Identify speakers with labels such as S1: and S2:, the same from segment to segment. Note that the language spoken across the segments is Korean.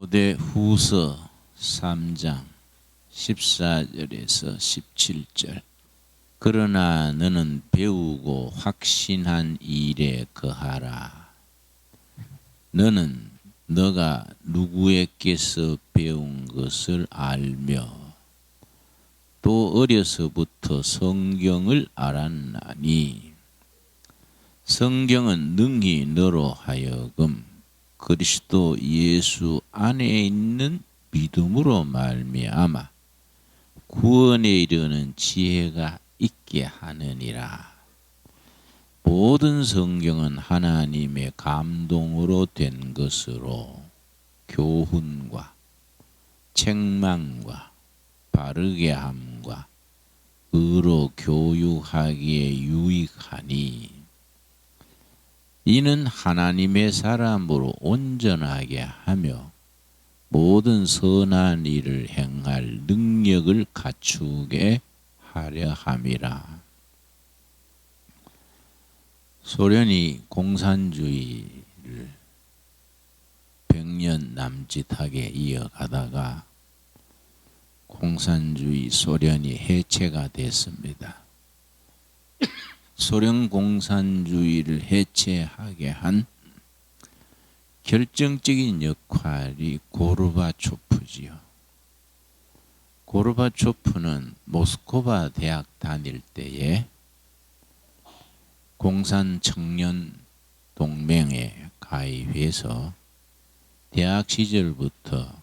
S1: 디모데후서 3장 14절에서 17절. 그러나 너는 배우고 확신한 일에 거하라. 너는 너가 누구에게서 배운 것을 알며 또 어려서부터 성경을 알았나니 성경은 능히 너로 하여금 그리스도 예수 안에 있는 믿음으로 말미암아 구원에 이르는 지혜가 있게 하느니라. 모든 성경은 하나님의 감동으로 된 것으로 교훈과 책망과 바르게 함과 의로 교육하기에 유익하니 이는 하나님의 사람으로 온전하게 하며 모든 선한 일을 행할 능력을 갖추게 하려 함이라. 소련이 공산주의를 100년 남짓하게 이어가다가 공산주의 소련이 해체가 됐습니다. 소련 공산주의를 해체하게 한 결정적인 역할이 고르바초프지요. 고르바초프는 모스크바 대학 다닐 때에 공산청년 동맹에 가입해서 대학 시절부터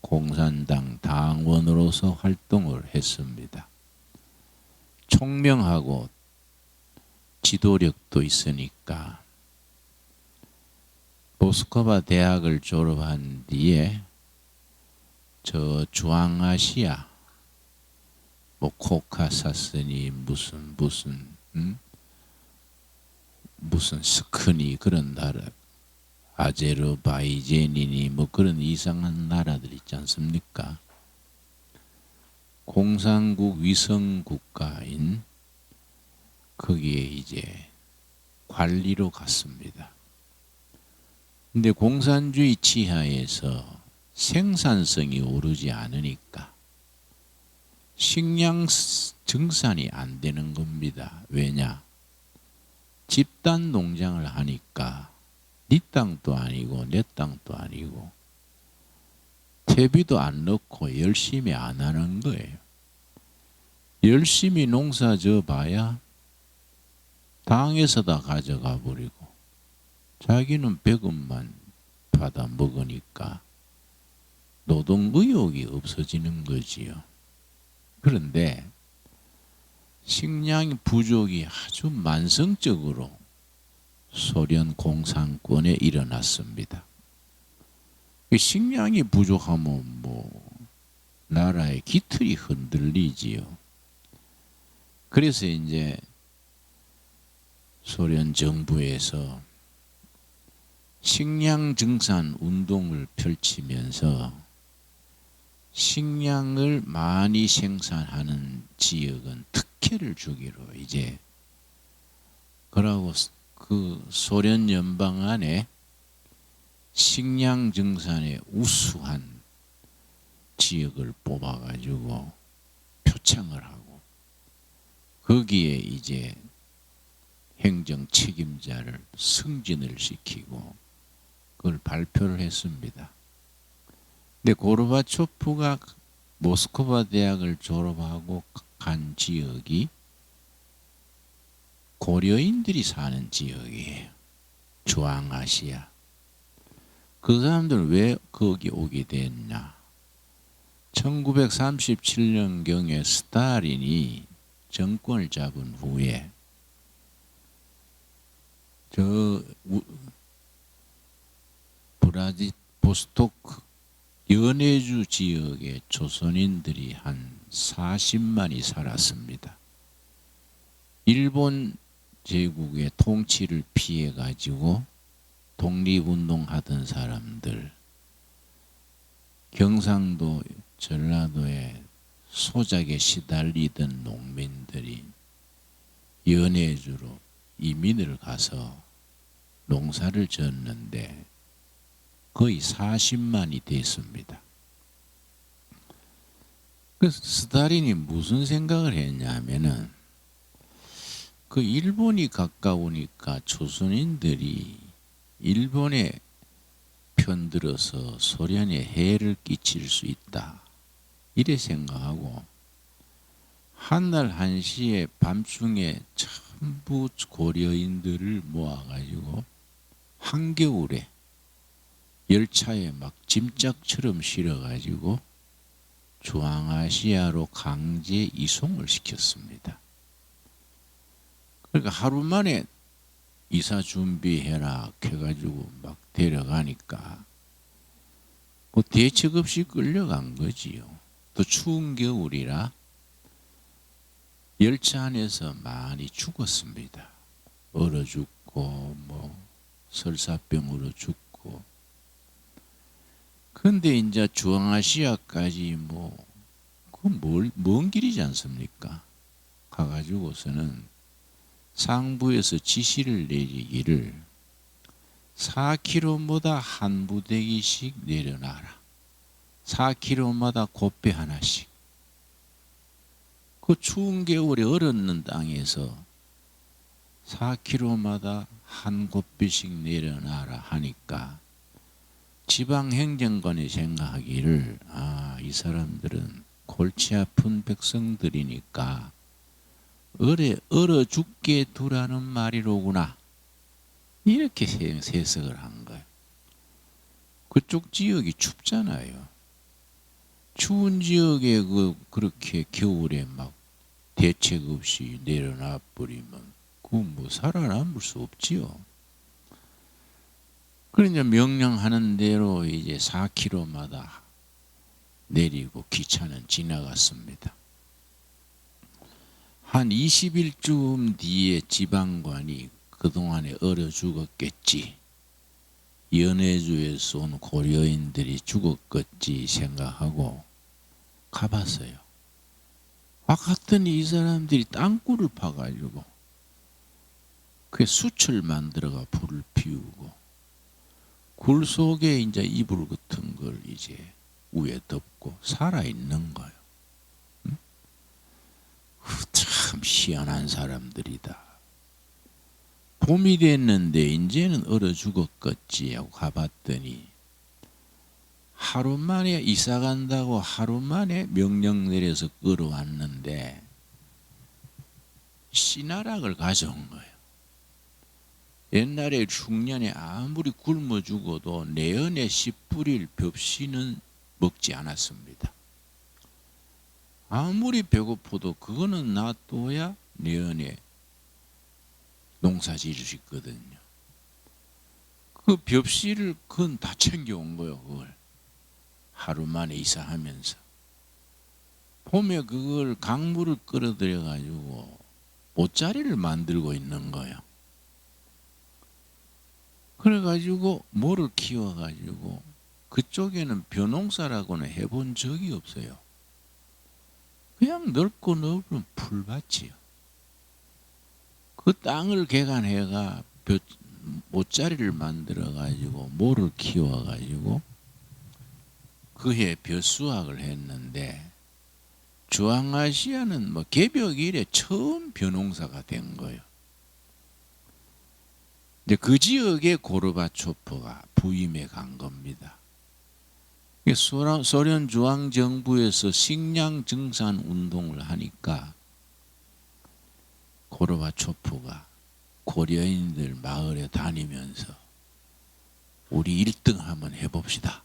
S1: 공산당 당원으로서 활동을 했습니다. 총명하고 지도력도 있으니까 모스크바 대학을 졸업한 뒤에 저 중앙아시아 뭐 코카사스니 무슨 스크니 그런 나라 아제르바이젠이니 뭐 그런 이상한 나라들 있지 않습니까? 공산국 위성 국가인 거기에 이제 관리로 갔습니다. 근데 공산주의 치하에서 생산성이 오르지 않으니까 식량 증산이 안 되는 겁니다. 왜냐? 집단 농장을 하니까 네 땅도 아니고 내 땅도 아니고 퇴비도 안 넣고 열심히 안 하는 거예요. 열심히 농사 져봐야 당에서 다 가져가 버리고 자기는 100원만 받아 먹으니까 노동의욕이 없어지는 거지요. 그런데 식량 부족이 아주 만성적으로 소련 공산권에 일어났습니다. 식량이 부족하면 뭐 나라의 기틀이 흔들리지요. 그래서 이제 소련 정부에서 식량 증산 운동을 펼치면서 식량을 많이 생산하는 지역은 특혜를 주기로 이제 그러고 그 소련 연방 안에 식량 증산에 우수한 지역을 뽑아가지고 표창을 하고 거기에 이제 행정 책임자를 승진을 시키고 그걸 발표를 했습니다. 근데 고르바초프가 모스크바 대학을 졸업하고 간 지역이 고려인들이 사는 지역이에요. 중앙아시아. 그 사람들은 왜 거기 오게 됐냐? 1937년경에 스탈린이 정권을 잡은 후에 저 브라디보스토크 연해주 지역에 조선인들이 한 40만이 살았습니다. 일본 제국의 통치를 피해 가지고 독립운동하던 사람들, 경상도 전라도에 소작에 시달리던 농민들이 연해주로 이민을 가서 농사를 지었는데 거의 40만이 됐습니다. 그래서 스탈린이 무슨 생각을 했냐면은 그 일본이 가까우니까 조선인들이 일본에 편들어서 소련에 해를 끼칠 수 있다 이래 생각하고 한날 한시에 밤중에 전부 고려인들을 모아가지고 한겨울에 열차에 막 짐짝처럼 실어가지고 중앙아시아로 강제 이송을 시켰습니다. 그러니까 하루 만에 이사 준비해라 해가지고 막 데려가니까 뭐 대책 없이 끌려간 거지요. 또 추운 겨울이라 열차 안에서 많이 죽었습니다. 얼어 죽고 뭐 설사병으로 죽고. 근데 이제 중앙아시아까지 뭐 그 먼 길이지 않습니까? 가가지고서는 상부에서 지시를 내리기를 4km마다 한 부대기씩 내려놔라. 4km마다 곱배 하나씩. 그 추운 겨울에 얼었는 땅에서 4km마다 한 곱배씩 내려놔라 하니까 지방행정관이 생각하기를 이 사람들은 골치 아픈 백성들이니까 얼어 죽게 두라는 말이로구나. 이렇게 해석을 한 거예요. 그쪽 지역이 춥잖아요. 추운 지역에 그렇게 겨울에 막 대책 없이 내려놔 버리면 뭐 살아남을 수 없지요. 그러니까 명령하는 대로 이제 4km마다 내리고 기차는 지나갔습니다. 한 20일쯤 뒤에 지방관이 그동안에 얼어 죽었겠지, 연해주에서 온 고려인들이 죽었겠지 생각하고 가봤어요. 갔더니 이 사람들이 땅굴을 파가지고 그 숯을 만들어가 불을 피우고 굴 속에 이제 이불 같은 걸 이제 위에 덮고 살아 있는 거예요. 참 희한한 사람들이다. 봄이 됐는데 이제는 얼어 죽었겠지 하고 가봤더니 하루 만에 이사 간다고 하루 만에 명령 내려서 끌어왔는데 씨나락을 가져온 거예요. 옛날에 중년에 아무리 굶어 죽어도 내연에 씨 뿌릴 벽씨는 먹지 않았습니다. 아무리 배고파도 그거는 놔둬야 내연에 농사 지을 수 있거든요. 그 벽씨를 그건 다 챙겨온 거예요. 그걸 하루 만에 이사하면서 봄에 그걸 강물을 끌어들여 가지고 옷자리를 만들고 있는 거예요. 그래가지고 모를 키워가지고 그쪽에는 벼농사라고는 해본 적이 없어요. 그냥 넓고 넓은 풀밭이요. 그 땅을 개간해가 모짜리를 만들어가지고 모를 키워가지고 그해 벼수확을 했는데 중앙아시아는 뭐 개벽 이래 처음 벼농사가 된 거예요. 근데 그 지역에 고르바초프가 부임해 간 겁니다. 소련 중앙정부에서 식량 증산 운동을 하니까 고르바초프가 고려인들 마을에 다니면서 우리 1등 한번 해봅시다.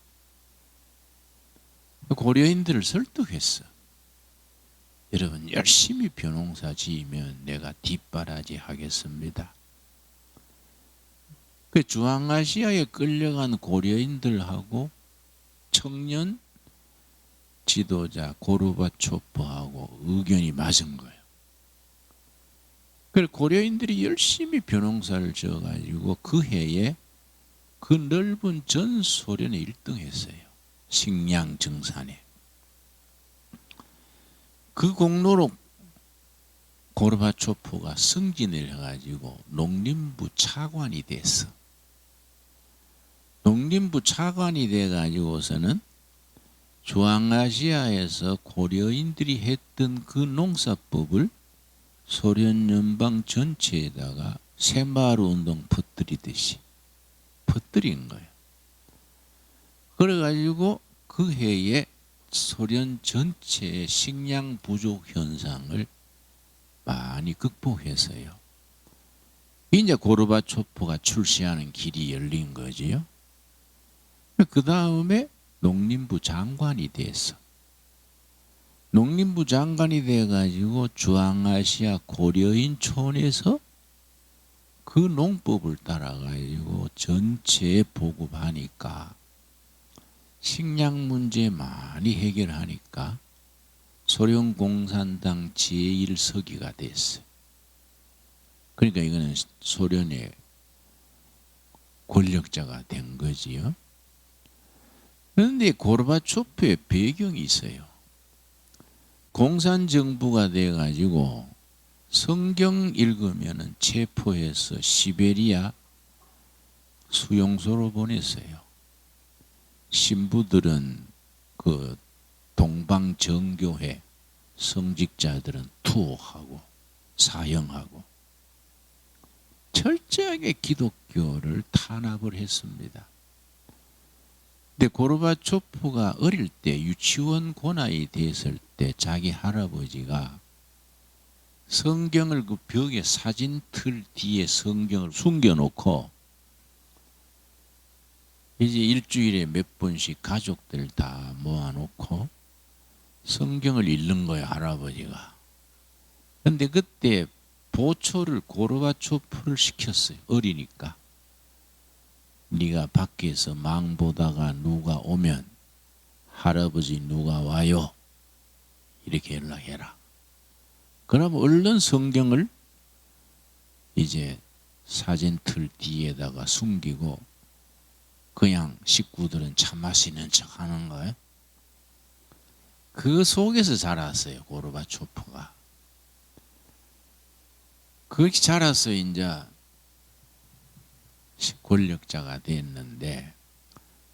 S1: 고려인들을 설득했어. 여러분 열심히 벼농사 지으면 내가 뒷바라지 하겠습니다. 그 중앙아시아에 끌려간 고려인들하고 청년 지도자 고르바초프하고 의견이 맞은 거예요. 그래서 고려인들이 열심히 벼농사를 지어가지고 그 해에 그 넓은 전 소련에 1등 했어요. 식량 증산에. 그 공로로 고르바초프가 승진을 해가지고 농림부 차관이 됐어. 농림부 차관이 돼가지고서는 중앙아시아에서 고려인들이 했던 그 농사법을 소련 연방 전체에다가 새마을 운동 퍼뜨리듯이 퍼뜨린 거예요. 그래가지고 그 해에 소련 전체의 식량 부족 현상을 많이 극복해서요. 이제 고르바초프가 출시하는 길이 열린 거지요. 그 다음에 농림부 장관이 됐어. 농림부 장관이 돼가지고 중앙아시아 고려인 촌에서 그 농법을 따라가지고 전체에 보급하니까 식량 문제 많이 해결하니까 소련 공산당 제1서기가 됐어요. 그러니까 이거는 소련의 권력자가 된 거지요. 그런데 고르바초프의 배경이 있어요. 공산정부가 돼가지고 성경 읽으면은 체포해서 시베리아 수용소로 보냈어요. 신부들은 그 동방정교회 성직자들은 투옥하고 사형하고 철저하게 기독교를 탄압을 했습니다. 근데 고르바초프가 어릴 때 유치원 고나이 됐을 때 자기 할아버지가 성경을 그 벽에 사진틀 뒤에 성경을 숨겨놓고 이제 일주일에 몇 번씩 가족들 다 모아놓고 성경을 읽는 거예요, 할아버지가. 근데 그때 보초를 고르바초프를 시켰어요. 어리니까. 네가 밖에서 망 보다가 누가 오면 할아버지 누가 와요. 이렇게 연락해라. 그럼 얼른 성경을 이제 사진틀 뒤에다가 숨기고 그냥 식구들은 차 마시는 척 하는 거예요. 그 속에서 자랐어요, 고르바초프가. 그렇게 자라서 이제 권력자가 됐는데,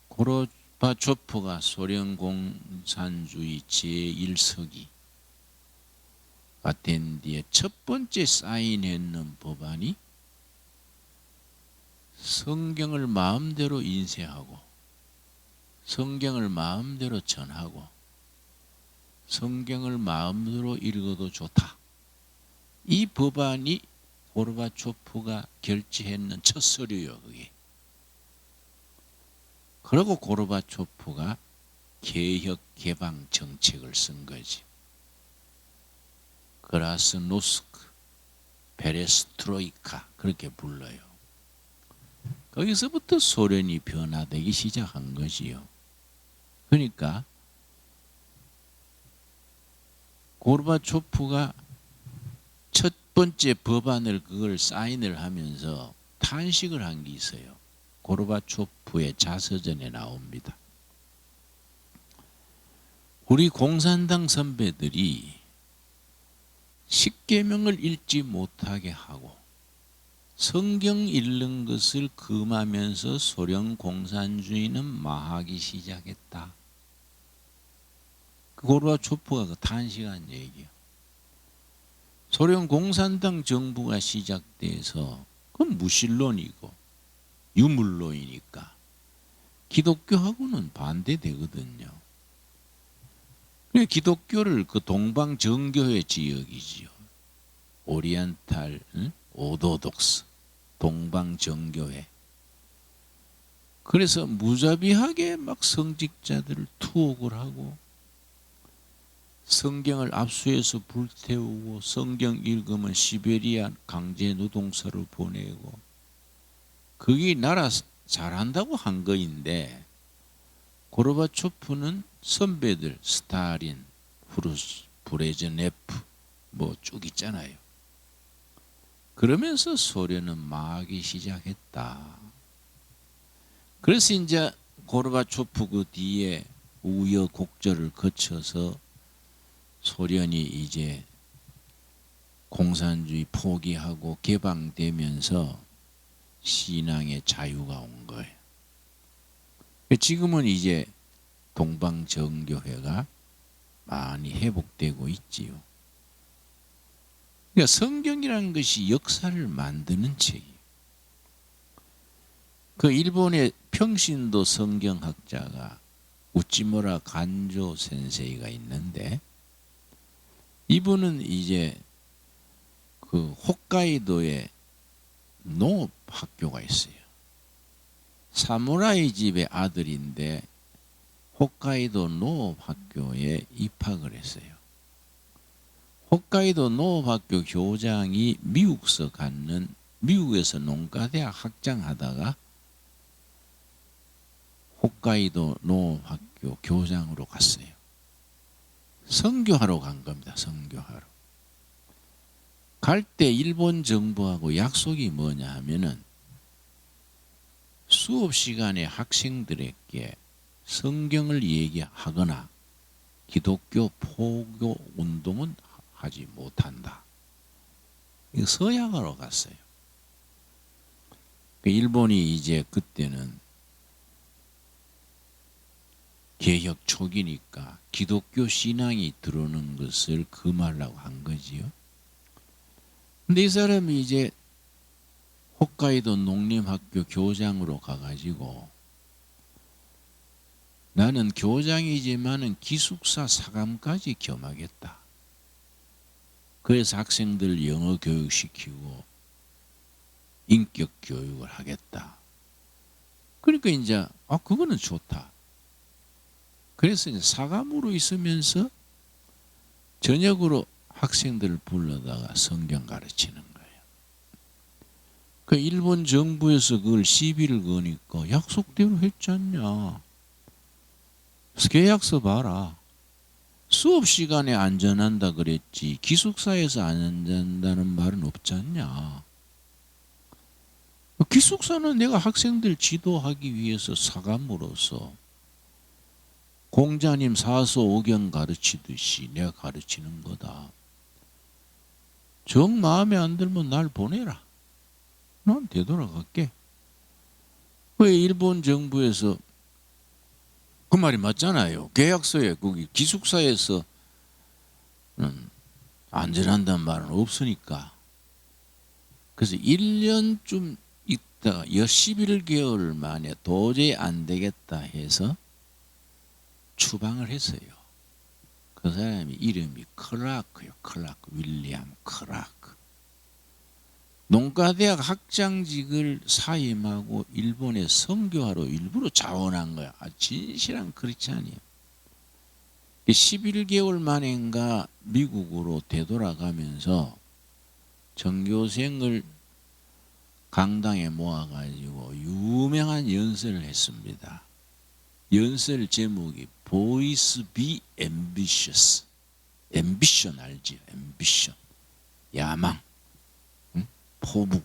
S1: 고르바초프가 소련 공산주의 제1서기가 된 뒤에 첫 번째 사인했는 법안이 성경을 마음대로 인쇄하고 성경을 마음대로 전하고 성경을 마음대로 읽어도 좋다. 이 법안이 고르바초프가 결재했는 첫 서류요, 그게. 그리고 고르바초프가 개혁 개방 정책을 쓴 거지. 그라스노스크, 페레스트로이카 그렇게 불러요. 거기서부터 소련이 변화되기 시작한 것이요. 그러니까 고르바초프가 첫 번째 법안을 그걸 사인을 하면서 탄식을 한 게 있어요. 고르바초프의 자서전에 나옵니다. 우리 공산당 선배들이 십계명을 읽지 못하게 하고 성경 읽는 것을 금하면서 소련 공산주의는 망하기 시작했다. 고르바초프가 그 탄식한 얘기예요. 소련 공산당 정부가 시작돼서 그건 무신론이고 유물론이니까 기독교하고는 반대되거든요. 기독교를 그 동방 정교회 지역이지요. 오리엔탈, 오도독스, 동방 정교회. 그래서 무자비하게 막 성직자들을 투옥을 하고 성경을 압수해서 불태우고 성경 읽으면 시베리아 강제 노동사로 보내고 그게 나라 잘한다고 한 거인데 고르바초프는 선배들 스탈린, 브레즈네프 뭐 쭉 있잖아요. 그러면서 소련은 망하기 시작했다. 그래서 이제 고르바초프 그 뒤에 우여곡절을 거쳐서 소련이 이제 공산주의 포기하고 개방되면서 신앙의 자유가 온 거예요. 지금은 이제 동방정교회가 많이 회복되고 있지요. 그러니까 성경이라는 것이 역사를 만드는 책이에요. 그 일본의 평신도 성경학자가 우찌무라 간조 센세이가 있는데, 이분은 이제 그 홋카이도에 농업학교가 있어요. 사무라이 집의 아들인데 홋카이도 농업학교에 입학을 했어요. 홋카이도 농업학교 교장이 미국에서 농가대학 학장하다가 홋카이도 농업학교 교장으로 갔어요. 선교하러 간 겁니다. 선교하러. 갈 때 일본 정부하고 약속이 뭐냐 하면은 수업 시간에 학생들에게 성경을 얘기하거나 기독교 포교 운동은 하지 못한다. 서약하러 갔어요. 일본이 이제 그때는 개혁 초기니까 기독교 신앙이 들어오는 것을 금하려고 한 거지요. 근데 이 사람이 이제 홋카이도 농림학교 교장으로 가가지고, 나는 교장이지만은 기숙사 사감까지 겸하겠다. 그래서 학생들 영어 교육시키고 인격 교육을 하겠다. 그러니까 이제 그거는 좋다. 그래서 이제 사감으로 있으면서 저녁으로 학생들을 불러다가 성경 가르치는 거예요. 그 일본 정부에서 그걸 시비를 거니까 약속대로 했잖냐. 계약서 봐라. 수업 시간에 안전한다 그랬지 기숙사에서 안전한다는 말은 없잖냐. 기숙사는 내가 학생들 지도하기 위해서 사감으로서 공자님 사서 오경 가르치듯이 내가 가르치는 거다. 정 마음에 안 들면 날 보내라. 난 되돌아갈게. 왜 일본 정부에서 그 말이 맞잖아요. 계약서에 거기 기숙사에서 안전한다는 말은 없으니까. 그래서 1년쯤 있다가 11개월 만에 도저히 안 되겠다 해서 추방을 했어요. 그 사람이 이름이 클라크요. 클라크. 윌리엄 클라크. 농가대학 학장직을 사임하고 일본에 선교하러 일부러 자원한 거야. 진실한 크리스찬이에요. 11개월 만인가 미국으로 되돌아가면서 전교생을 강당에 모아가지고 유명한 연설을 했습니다. 연설 제목이 Boys be ambitious. 앰비션 알지요? 앰비션. 야망. 포부.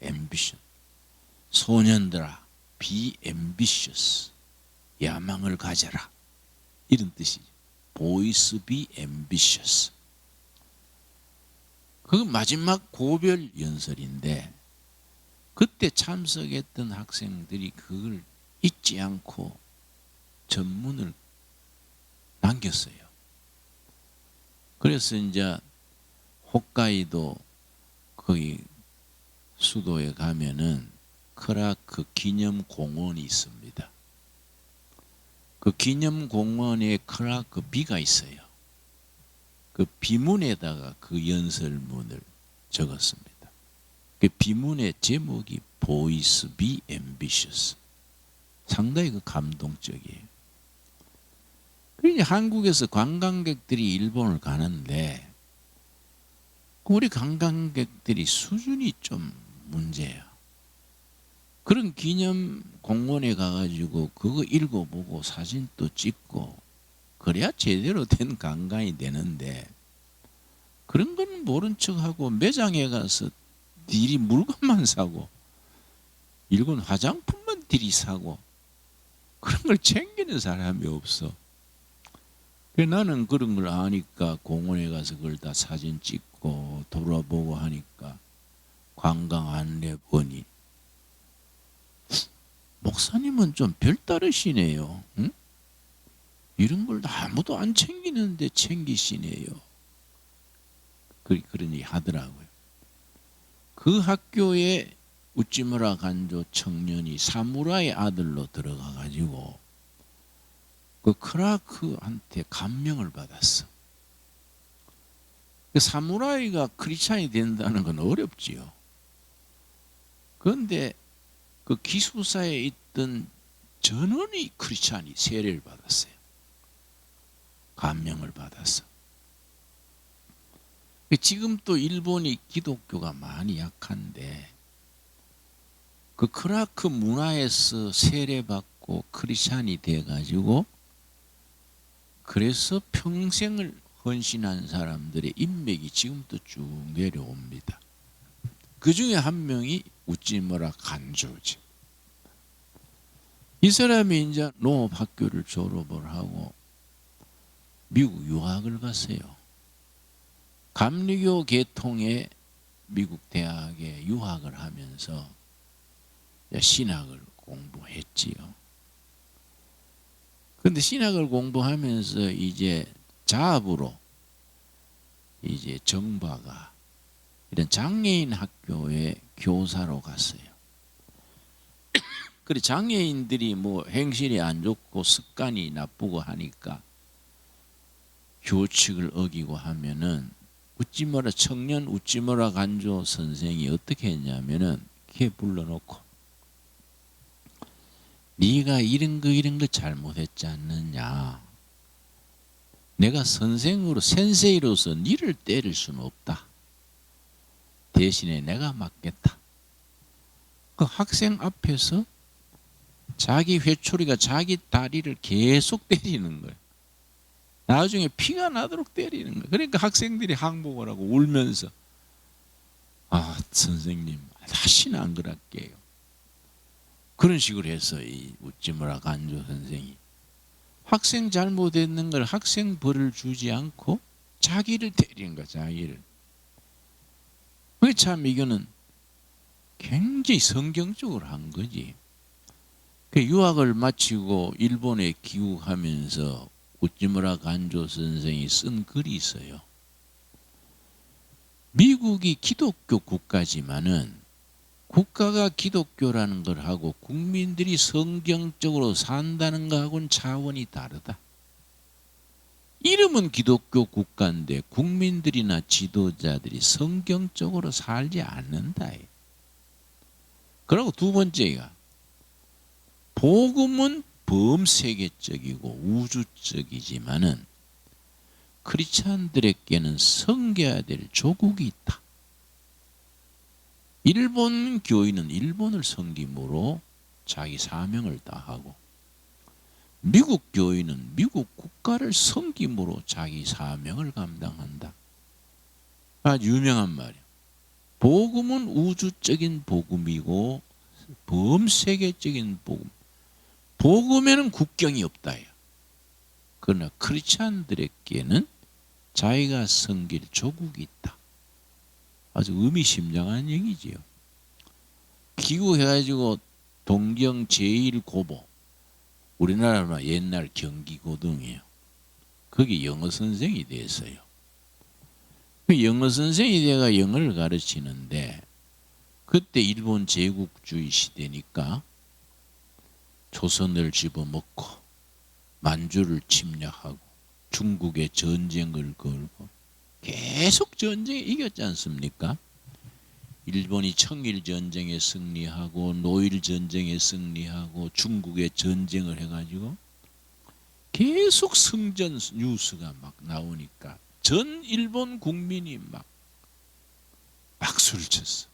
S1: 앰비션. 소년들아, be ambitious. 야망을 가져라. 이런 뜻이죠. Boys be ambitious. 그 마지막 고별 연설인데 그때 참석했던 학생들이 그걸 잊지 않고 전문을 남겼어요. 그래서 이제 홋카이도 거기 수도에 가면은 크라크 기념공원이 있습니다. 그 기념공원에 크라크 비가 있어요. 그 비문에다가 그 연설문을 적었습니다. 그 비문의 제목이 Boys be ambitious. 상당히 그 감동적이에요. 그러니 한국에서 관광객들이 일본을 가는데 우리 관광객들이 수준이 좀 문제야. 그런 기념 공원에 가가지고 그거 읽어보고 사진도 찍고 그래야 제대로 된 관광이 되는데 그런 건 모른 척하고 매장에 가서 일이 물건만 사고 일본 화장품만 들이사고 그런 걸 챙기는 사람이 없어. 나는 그런 걸 아니까 공원에 가서 그걸 다 사진 찍고 돌아보고 하니까 관광 안내원이 목사님은 좀 별다르시네요. 응? 이런 걸 아무도 안 챙기는데 챙기시네요. 그러니 하더라고요. 그 학교에 우찌무라 간조 청년이 사무라이 아들로 들어가 가지고 그 크라크한테 감명을 받았어. 그 사무라이가 크리스찬이 된다는 건 어렵지요. 그런데 그 기숙사에 있던 전원이 크리스찬이 세례를 받았어요. 감명을 받았어. 지금 또 일본이 기독교가 많이 약한데 그 크라크 문화에서 세례받고 크리스찬이 돼가지고 그래서 평생을 헌신한 사람들의 인맥이 지금도 쭉 내려옵니다. 그 중에 한 명이 우찌무라 간조지. 이 사람이 이제 농업학교를 졸업을 하고 미국 유학을 갔어요. 감리교 계통의 미국 대학에 유학을 하면서 신학을 공부했지요. 그런데 신학을 공부하면서 이제 자업으로 이제 정바가 이런 장애인 학교에 교사로 갔어요. 그래 장애인들이 뭐 행실이 안 좋고 습관이 나쁘고 하니까 교칙을 어기고 하면은 우찌무라 청년 우찌무라 간조 선생이 어떻게 했냐면은 걔 불러놓고 네가 이런 거 잘못했지 않느냐. 내가 선생으로 센세이로서 니를 때릴 수는 없다. 대신에 내가 맡겠다. 그 학생 앞에서 자기 회초리가 자기 다리를 계속 때리는 거예요. 나중에 피가 나도록 때리는 거예요. 그러니까 학생들이 항복을 하고 울면서 아 선생님 다시는 안 그럴게요. 그런 식으로 해서 이 우찌무라 간조 선생이 학생 잘못했는 걸 학생 벌을 주지 않고 자기를 때리는 거야. 자기를. 참 이거는 굉장히 성경적으로 한 거지. 그 유학을 마치고 일본에 귀국하면서 우찌무라 간조 선생이 쓴 글이 있어요. 미국이 기독교 국가지만은 국가가 기독교라는 걸 하고 국민들이 성경적으로 산다는 것하고는 차원이 다르다. 이름은 기독교 국가인데 국민들이나 지도자들이 성경적으로 살지 않는다. 그리고 두 번째가 복음은 범세계적이고 우주적이지만은 크리스찬들에게는 섬겨야 될 조국이 있다. 일본 교인은 일본을 섬김으로 자기 사명을 다하고 미국 교인은 미국 국가를 섬김으로 자기 사명을 감당한다. 아주 유명한 말이야. 복음은 우주적인 복음이고 범세계적인 복음. 복음에는 국경이 없다. 그러나 크리스찬들에게는 자기가 섬길 조국이 있다. 아주 의미심장한 얘기지요. 귀국해가지고 동경 제1고보, 우리나라로 옛날 경기고등이에요. 거기 영어 선생이 됐어요. 그 영어 선생이 돼가 영어를 가르치는데 그때 일본 제국주의 시대니까 조선을 집어먹고 만주를 침략하고 중국에 전쟁을 걸고 계속 전쟁에 이겼지 않습니까? 일본이 청일전쟁에 승리하고 노일전쟁에 승리하고 중국에 전쟁을 해가지고 계속 승전 뉴스가 막 나오니까 전 일본 국민이 막 박수를 쳤어.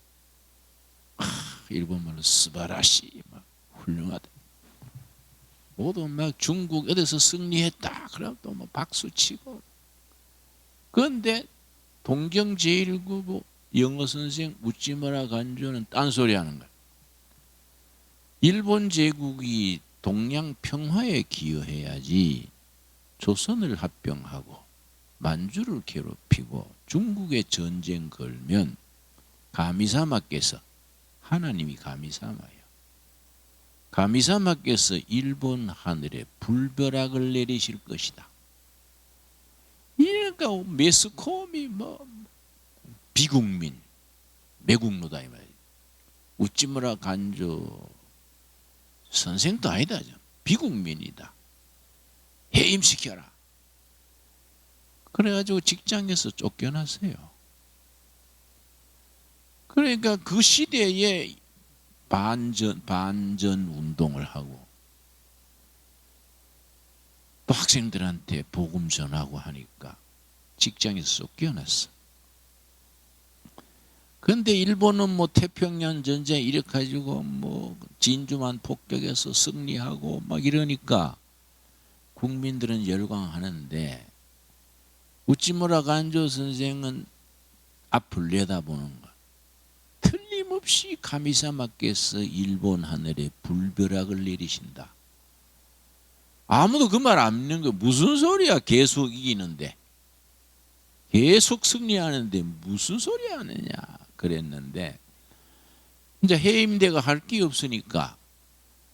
S1: 일본말로 스바라시 막 훌륭하다. 모두 막 중국 어디서 승리했다. 그럼 또 뭐 박수 치고. 그런데 동경 제1고보 영어 선생 우찌무라 간조는 딴소리 하는 거야. 일본 제국이 동양 평화에 기여해야지 조선을 합병하고 만주를 괴롭히고 중국에 전쟁 걸면 가미사마께서 하나님이 가미사마예요. 가미사마께서 일본 하늘에 불벼락을 내리실 것이다. 그러니까 매스컴이 뭐 비국민, 매국노다 이 말이야. 우찌무라 간조 선생도 아니다. 비국민이다. 해임시켜라. 그래가지고 직장에서 쫓겨났어요. 그러니까 그 시대에 반전 운동을 하고 또 학생들한테 복음 전하고 하니까 직장에서 쫓겨났어. 그런데 일본은 뭐 태평양 전쟁 일으켜가지고 뭐 진주만 폭격해서 승리하고 막 이러니까 국민들은 열광하는데 우찌무라 간조 선생은 앞을 내다보는 거야. 틀림없이 가미사마께서 일본 하늘에 불벼락을 내리신다. 아무도 그 말 안 믿는 거. 무슨 소리야? 계속 이기는데, 계속 승리하는데 무슨 소리 하느냐 그랬는데, 이제 해임대가 할 게 없으니까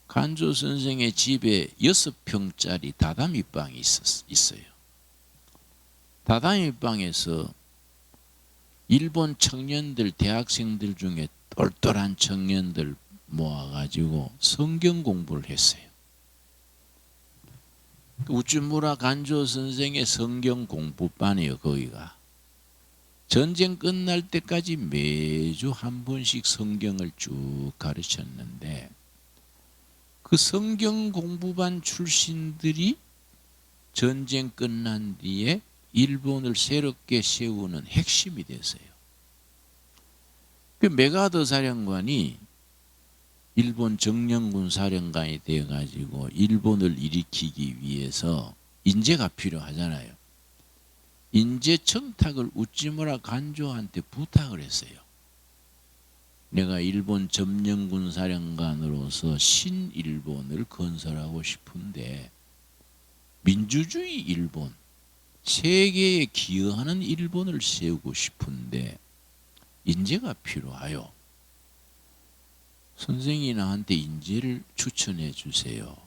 S1: 간조 선생의 집에 6평짜리 다다미 방이 있어요. 다다미 방에서 일본 청년들, 대학생들 중에 똘똘한 청년들 모아가지고 성경 공부를 했어요. 우찌무라 간조 선생의 성경 공부반이에요. 거기가 전쟁 끝날 때까지 매주 한 번씩 성경을 쭉 가르쳤는데, 그 성경 공부반 출신들이 전쟁 끝난 뒤에 일본을 새롭게 세우는 핵심이 됐어요. 그 메가더 사령관이 일본 정령군 사령관이 되어가지고 일본을 일으키기 위해서 인재가 필요하잖아요. 인재 청탁을 우찌무라 간조한테 부탁을 했어요. 내가 일본 점령군 사령관으로서 신일본을 건설하고 싶은데 민주주의 일본, 세계에 기여하는 일본을 세우고 싶은데 인재가 필요하여 선생이 나한테 인재를 추천해 주세요.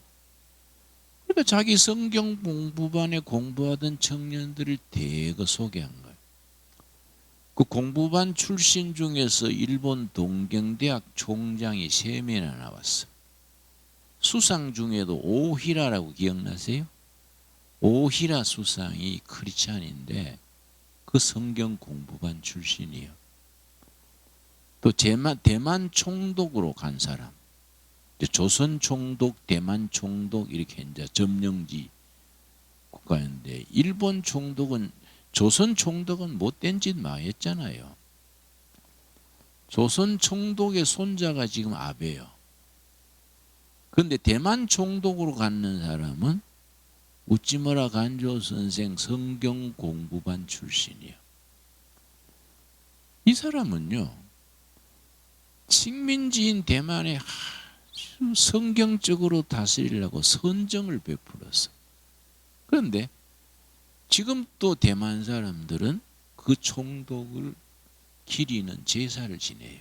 S1: 그러니까 자기 성경 공부반에 공부하던 청년들을 대거 소개한 거예요. 그 공부반 출신 중에서 일본 동경대학 총장이 3명이나 나왔어. 수상 중에도 오히라라고 기억나세요? 오히라 수상이 크리스찬인데 그 성경 공부반 출신이에요. 또 대만 총독으로 간 사람, 조선 총독, 대만 총독 이렇게 이제 점령지 국가인데, 일본 총독은, 조선 총독은 못된 짓 많이 했잖아요. 조선 총독의 손자가 지금 아베요. 그런데 대만 총독으로 갖는 사람은 우찌무라 간조 선생 성경 공부반 출신이에요. 이 사람은요, 식민지인 대만에 아주 성경적으로 다스리려고 선정을 베풀었어. 그런데 지금 또 대만 사람들은 그 총독을 기리는 제사를 지내요.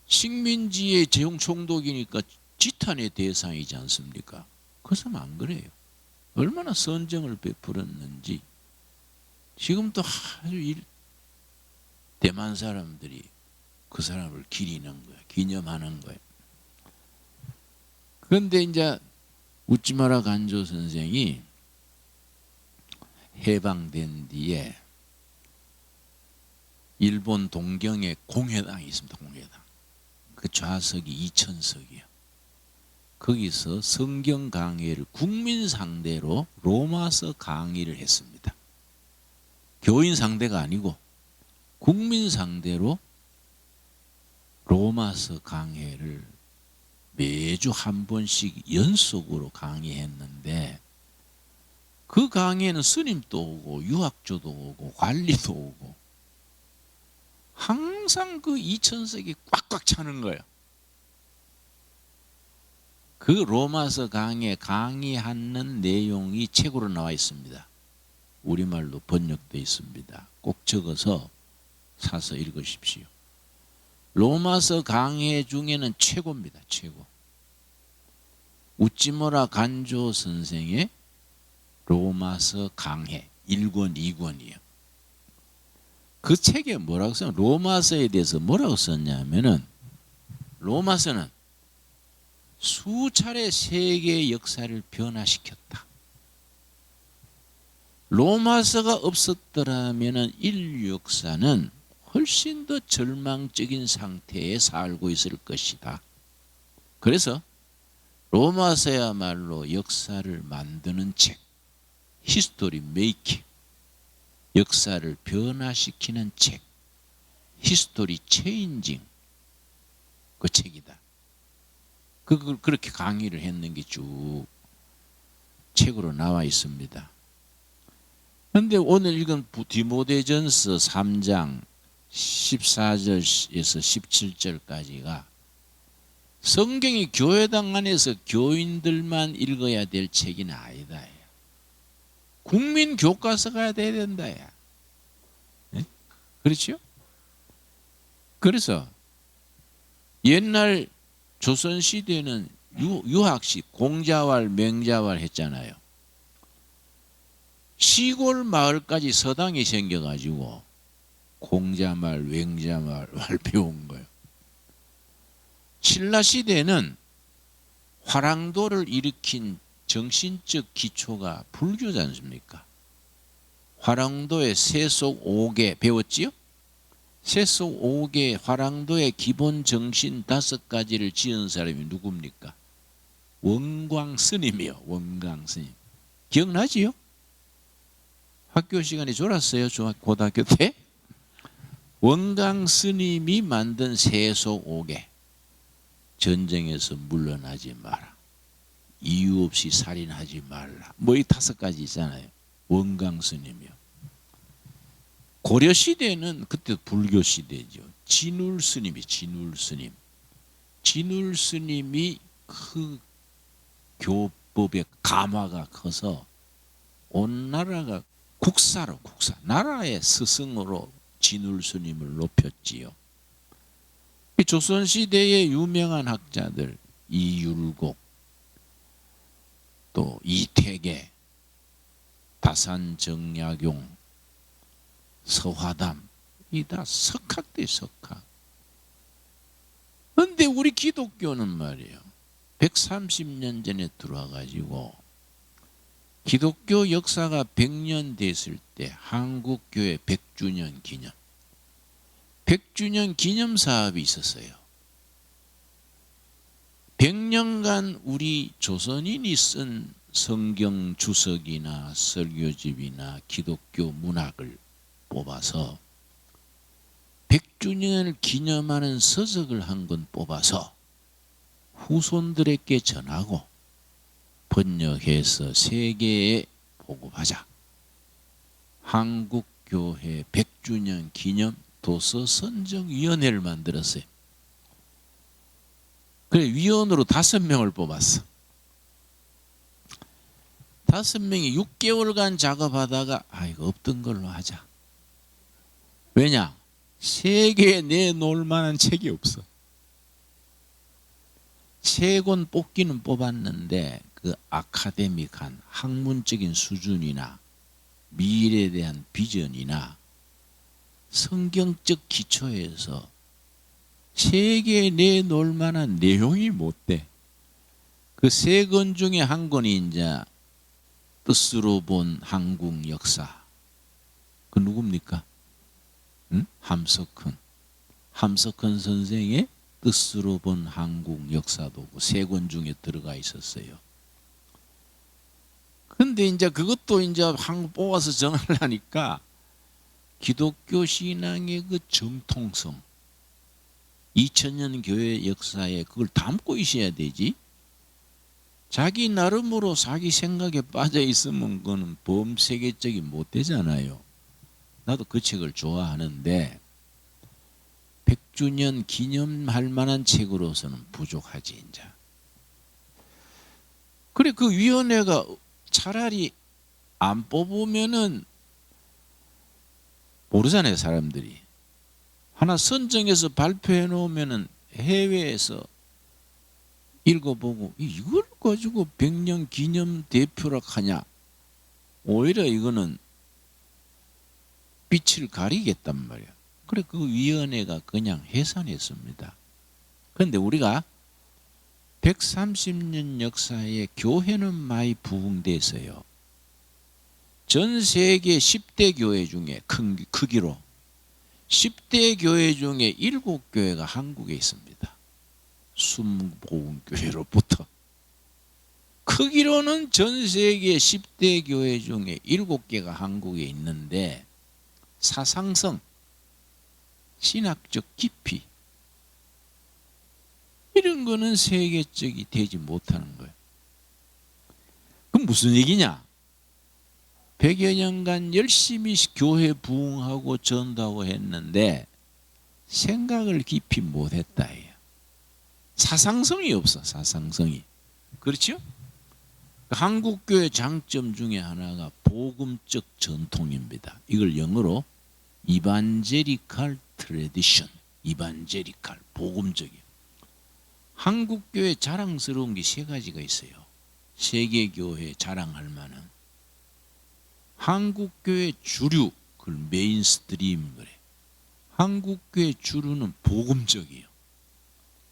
S1: 식민지의 총독이니까 지탄의 대상이지 않습니까? 그 사람 안 그래요. 얼마나 선정을 베풀었는지 지금도 아주 대만 사람들이 그 사람을 기리는 거예요. 기념하는 거예요. 그런데 이제 우찌무라 간조 선생이 해방된 뒤에 일본 동경에 공회당이 있습니다. 공회당. 그 좌석이 2000석이에요. 거기서 성경 강의를 국민 상대로 로마서 강의를 했습니다. 교인 상대가 아니고 국민 상대로 로마서 강의를 매주 한 번씩 연속으로 강의했는데, 그 강의에는 스님도 오고 유학조도 오고 관리도 오고 항상 그 2000석이 꽉꽉 차는 거예요. 그 로마서 강의에 강의하는 내용이 책으로 나와 있습니다. 우리말로 번역되어 있습니다. 꼭 적어서 사서 읽으십시오. 로마서 강해 중에는 최고입니다. 최고. 우찌무라 간조 선생의 로마서 강해 1권 2권이에요. 그 책에 뭐라고 써요? 로마서에 대해서 뭐라고 썼냐면은 로마서는 수차례 세계의 역사를 변화시켰다. 로마서가 없었더라면 인류 역사는 훨씬 더 절망적인 상태에 살고 있을 것이다. 그래서 로마서야말로 역사를 만드는 책, 히스토리 메이킹, 역사를 변화시키는 책, 히스토리 체인징 그 책이다. 그걸 그렇게 강의를 했는 게 쭉 책으로 나와 있습니다. 그런데 오늘 읽은 디모데전서 3장 14절에서 17절까지가 성경이 교회당 안에서 교인들만 읽어야 될 책이 아니다. 국민 교과서가 돼야 된다. 네? 그렇죠? 그래서 옛날 조선시대는 유학식, 공자왈, 명자왈 했잖아요. 시골 마을까지 서당이 생겨가지고 공자말, 명자말 배운 거예요. 신라시대는 화랑도를 일으킨 정신적 기초가 불교지 않습니까? 화랑도의 세속 5개 배웠지요? 세속 5개 화랑도의 기본 정신 5가지를 지은 사람이 누굽니까? 원광 스님이요. 원광 스님. 기억나지요? 학교 시간에 졸았어요. 고등학교 때? 원광 스님이 만든 세속 5개. 전쟁에서 물러나지 마라. 이유 없이 살인하지 말라. 뭐 이 5가지 있잖아요. 원광 스님이요. 고려 시대는 그때 불교 시대죠. 진울 스님이 진울 스님. 진울 스님이 그 교법의 감화가 커서 온 나라가 국사 나라의 스승으로 진울 스님을 높였지요. 조선 시대의 유명한 학자들 이율곡, 또 이태계, 다산정약용, 서화담 이 다 석학대 석학. 그런데 우리 기독교는 말이에요. 130년 전에 들어와 가지고 기독교 역사가 100년 됐을 때 한국교회 100주년 기념 100주년 기념 사업이 있었어요. 100년간 우리 조선인이 쓴 성경 주석이나 설교집이나 기독교 문학을 뽑아서 100주년을 기념하는 서적을 한 권 뽑아서 후손들에게 전하고 번역해서 세계에 보급하자. 한국교회 100주년 기념 도서 선정위원회를 만들었어요. 그래 위원으로 5명을 뽑았어. 5명이 6개월간 작업하다가 이거 없던 걸로 하자. 왜냐? 세계에 내놓을 만한 책이 없어. 3권 뽑기는 뽑았는데 그 아카데믹한 학문적인 수준이나 미래에 대한 비전이나 성경적 기초에서 세계에 내놓을 만한 내용이 못 돼. 그 3권 중에 한 권이 이제 뜻으로 본 한국 역사. 그 누굽니까? 응? 함석헌 선생의 뜻으로 본 한국 역사도 3권 중에 들어가 있었어요. 근데 이제 그것도 이제 한국 뽑아서 전하려니까 기독교 신앙의 그 정통성, 2000년 교회 역사에 그걸 담고 있어야 되지. 자기 나름으로 자기 생각에 빠져 있으면 그거는 범세계적이 못 되잖아요. 나도 그 책을 좋아하는데 100주년 기념할 만한 책으로서는 부족하지 이제. 그래 그 위원회가 차라리 안 뽑으면은 모르잖아요 사람들이. 하나 선정해서 발표해 놓으면은 해외에서 읽어보고 이걸 가지고 100년 기념 대표라 하냐. 오히려 이거는 빛을 가리겠단 말이야. 그래 그 위원회가 그냥 해산했습니다. 그런데 우리가 130년 역사에 교회는 많이 부흥돼서요. 전 세계 10대 교회 중에 크기로 10대 교회 중에 7교회가 한국에 있습니다. 순복음교회로부터. 크기로는 전 세계 10대 교회 중에 7개가 한국에 있는데 사상성, 신학적 깊이 이런 거는 세계적이 되지 못하는 거예요. 그럼 무슨 얘기냐? 100여 년간 열심히 교회 부흥하고 전도하고 했는데 생각을 깊이 못했다. 사상성이 없어. 사상성이. 그렇죠? 한국교회 장점 중에 하나가 복음적 전통입니다. 이걸 영어로 이반제리칼 트래디션, 이반제리칼, 복음적이에요. 한국교회 자랑스러운 게 3가지가 있어요. 세계교회 자랑할 만한. 한국교회 주류, 그걸 메인스트림 그래. 한국교회 주류는 복음적이에요.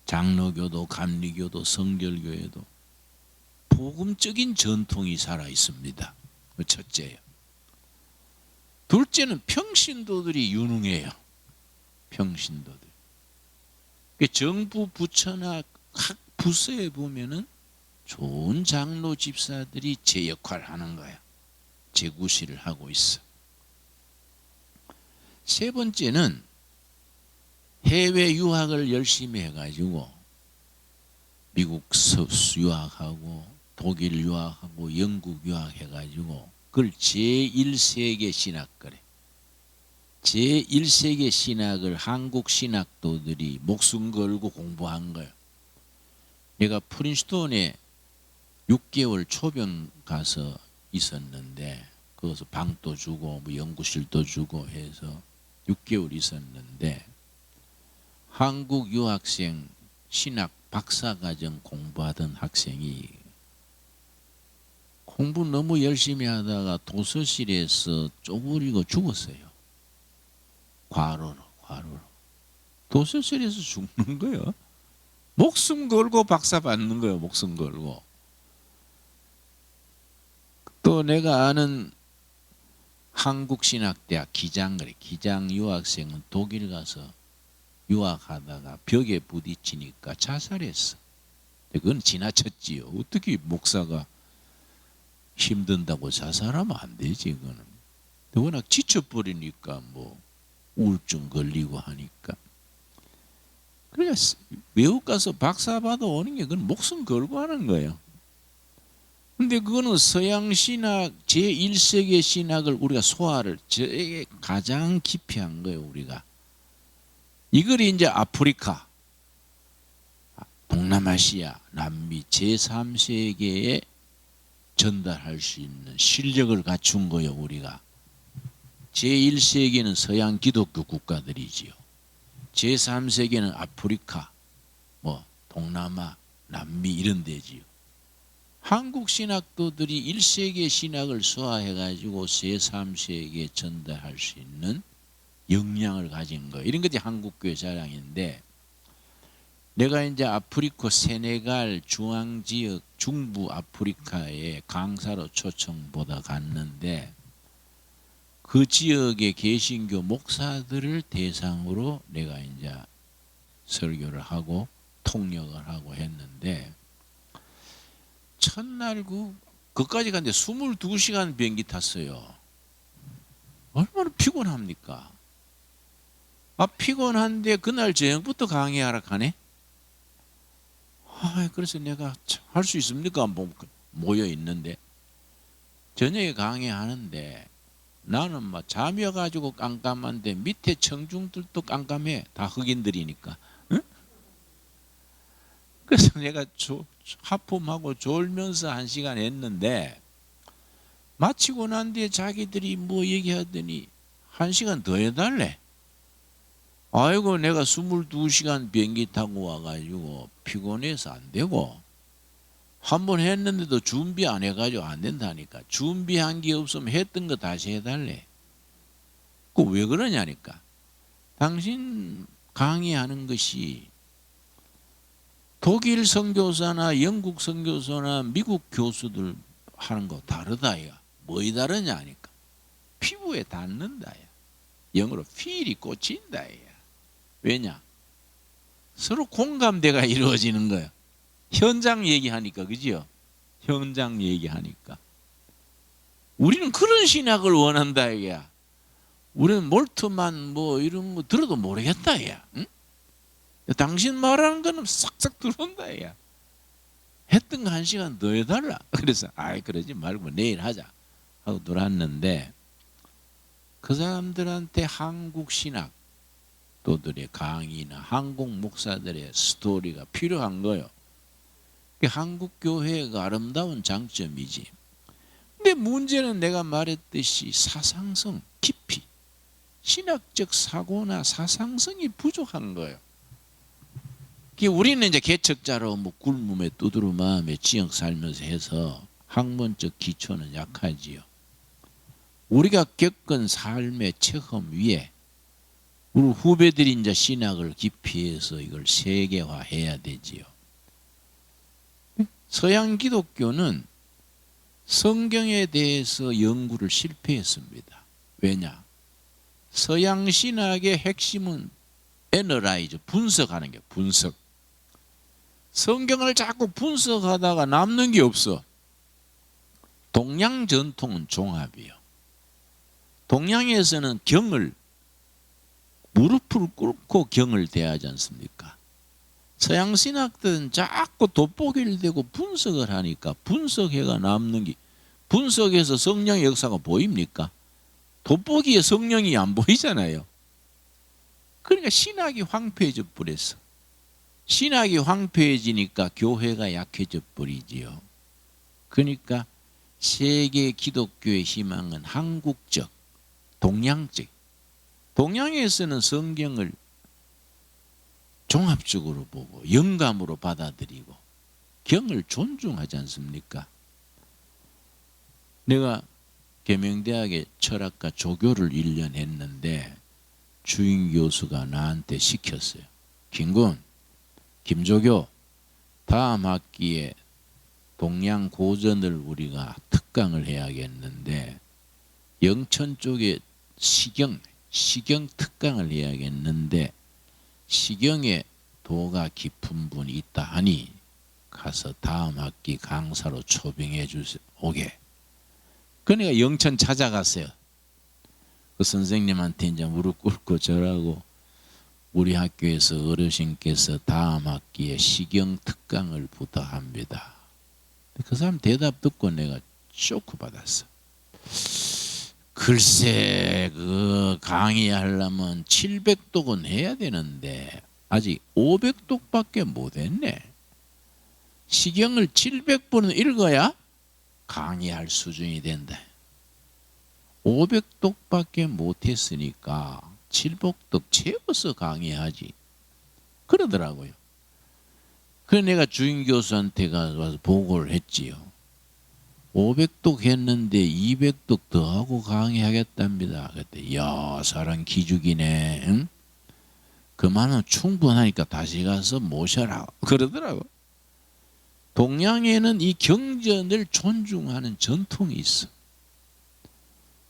S1: 장로교도, 감리교도, 성결교회도 복음적인 전통이 살아 있습니다. 첫째예요. 둘째는 평신도들이 유능해요. 평신도들. 정부 부처나 각 부서에 보면은 좋은 장로 집사들이 제 역할을 하는 거야. 제구실을 하고 있어. 세 번째는 해외 유학을 열심히 해가지고 미국 유학하고 독일 유학하고 영국 유학해가지고 그걸 제1세계 신학 그래. 제1세계 신학을 한국 신학도들이 목숨 걸고 공부한 거예요. 내가 프린스턴에 6개월 초병 가서 있었는데 거기서 방도 주고 뭐 연구실도 주고 해서 6개월 있었는데 한국 유학생 신학 박사과정 공부하던 학생이 공부 너무 열심히 하다가 도서실에서 쪼그리고 죽었어요. 과로로. 도서실에서 죽는 거예요. 목숨 걸고 박사 받는 거예요. 목숨 걸고. 또 내가 아는 한국신학대학 기장 그래. 기장 유학생은 독일 가서 유학하다가 벽에 부딪히니까 자살했어. 그건 지나쳤지요. 어떻게 목사가 힘든다고 자살하면 안 되지. 그거는 워낙 지쳐버리니까 뭐 우울증 걸리고 하니까. 그러니까 외국 가서 박사 받아 오는 게 그건 목숨 걸고 하는 거예요. 근데 그거는 서양 신학 제1세계 신학을 우리가 소화를 저에게 가장 깊이 한 거예요. 우리가 이걸 이제 아프리카, 동남아시아, 남미 제3세계에 전달할 수 있는 실력을 갖춘 거예요. 우리가 제1세계는 서양 기독교 국가들이지요. 제3세계는 아프리카, 뭐 동남아, 남미 이런 데지요. 한국 신학도들이 1세계 신학을 소화해가지고 제3세계에 전달할 수 있는 역량을 가진 거예요. 이런 것이 한국교회 자랑인데, 내가 이제 아프리카 세네갈 중앙지역 중부 아프리카에 강사로 초청보다 갔는데 그 지역의 개신교 목사들을 대상으로 내가 이제 설교를 하고 통역을 하고 했는데 첫날 그까지 갔는데 22시간 비행기 탔어요. 얼마나 피곤합니까? 피곤한데 그날 저녁부터 강의하러 가네? 그래서 내가 할 수 있습니까? 모여 있는데 저녁에 강의하는데 나는 막 잠이어가지고 깜깜한데 밑에 청중들도 깜깜해. 다 흑인들이니까. 응? 그래서 내가 하품하고 졸면서 1시간 했는데 마치고 난 뒤에 자기들이 뭐 얘기하더니 1시간 더 해달래. 아이고 내가 22시간 비행기 타고 와가지고 피곤해서 안 되고 한 번 했는데도 준비 안 해가지고 안 된다니까. 준비한 게 없으면 했던 거 다시 해달래. 그 왜 그러냐니까. 당신 강의하는 것이 독일 선교사나 영국 선교사나 미국 교수들 하는 거 다르다. 야. 뭐이 다르냐 하니까. 피부에 닿는다. 야. 영어로 feel이 꽂힌다. 야. 왜냐? 서로 공감대가 이루어지는 거야. 현장 얘기하니까, 그지요? 현장 얘기하니까. 우리는 그런 신학을 원한다, 이야. 우리는 몰트만 뭐 이런 거 들어도 모르겠다, 이야. 응? 당신 말하는 거는 싹싹 들어온다, 이야. 했던 거 1시간 더 해달라. 그래서, 아이, 그러지 말고 내일 하자. 하고 놀았는데, 그 사람들한테 한국 신학, 도들의 강의나 한국 목사들의 스토리가 필요한 거예요. 한국 교회가 아름다운 장점이지. 근데 문제는 내가 말했듯이 사상성, 깊이, 신학적 사고나 사상성이 부족한 거예요. 우리는 이제 개척자로 뭐 굶음에 두드러 마음에 지역 살면서 해서 학문적 기초는 약하지요. 우리가 겪은 삶의 체험 위에 우리 후배들이 이제 신학을 깊이 해서 이걸 세계화해야 되지요. 서양 기독교는 성경에 대해서 연구를 실패했습니다. 왜냐? 서양 신학의 핵심은 애널라이즈, 분석하는 게 분석. 성경을 자꾸 분석하다가 남는 게 없어. 동양 전통은 종합이요. 동양에서는 경을 무릎을 꿇고 경을 대하지 않습니까? 서양 신학들은 자꾸 돋보기를 대고 분석을 하니까 분석해가 남는 게, 분석해서 성령의 역사가 보입니까? 돋보기에 성령이 안 보이잖아요. 그러니까 신학이 황폐해져 버렸어. 신학이 황폐해지니까 교회가 약해져 버리지요. 그러니까 세계 기독교의 희망은 한국적, 동양적. 동양에서는 성경을 종합적으로 보고 영감으로 받아들이고 경을 존중하지 않습니까? 내가 계명대학의 철학과 조교를 1년 했는데 주임 교수가 나한테 시켰어요. 김조교, 다음 학기에 동양 고전을 우리가 특강을 해야겠는데 영천 쪽에 시경 특강을 해야겠는데 시경에 도가 깊은 분이 있다 하니 가서 다음 학기 강사로 초빙해 오게. 그러니까 영천 찾아갔어요. 그 선생님한테 이제 무릎 꿇고 절하고 우리 학교에서 어르신께서 다음 학기에 시경 특강을 부탁합니다. 그 사람 대답 듣고 내가 쇼크 받았어. 글쎄 그 강의하려면 700독은 해야 되는데 아직 500독밖에 못 했네. 시경을 700번은 읽어야 강의할 수준이 된다. 500독밖에 못 했으니까 700독 채워서 강의하지. 그러더라고요. 그래서 내가 주임 교수한테 가서 보고를 했지요. 500독 했는데 200독 더 하고 강의하겠답니다. 그때 야 사람 기죽이네. 응? 그만은 충분하니까 다시 가서 모셔라. 그러더라고. 동양에는 이 경전을 존중하는 전통이 있어.